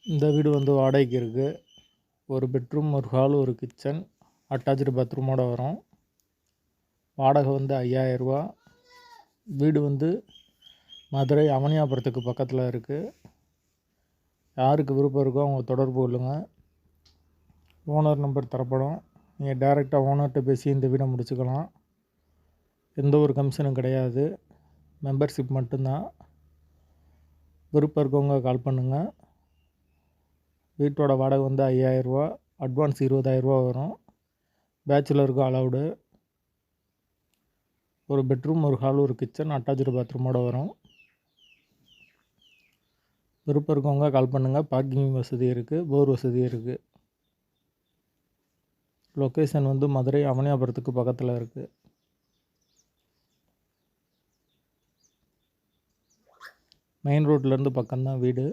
இந்த வீடு வந்து வாடகைக்கு இருக்குது. ஒரு பெட்ரூம், ஒரு ஹால், ஒரு கிச்சன், அட்டாச்டு பாத்ரூமோடு வரும். வாடகை வந்து 5000 ரூபா. வீடு வந்து மதுரை அவனியாபுரத்துக்கு பக்கத்தில் இருக்குது. யாருக்கு விருப்பம் இருக்கோ அவங்க தொடர்பு கொள்ளுங்கள். ஓனர் நம்பர் தரப்படும். நீங்கள் டைரெக்டாக ஓனர்கிட்ட பேசி இந்த வீடை முடிச்சுக்கலாம். எந்த ஒரு கமிஷனும் கிடையாது, மெம்பர்ஷிப் மட்டும்தான். விருப்பம் இருக்கவங்க கால் பண்ணுங்கள். வீட்டோட வாடகை வந்து 5000 ரூபா. அட்வான்ஸ் 20000 ரூபா வரும். பேச்சுலருக்கு அலவுடு. ஒரு பெட்ரூம், ஒரு ஹால், ஒரு கிச்சன், அட்டாச்டு பாத்ரூமோடு வரும். விருப்பம் இருக்கவங்க கால் பண்ணுங்கள். பார்க்கிங் வசதி இருக்குது, போர் வசதி இருக்குது. லொக்கேஷன் வந்து மதுரை அவனியாபுரத்துக்கு பக்கத்தில் இருக்குது. மெயின் ரோட்லேருந்து பக்கம்தான் வீடு.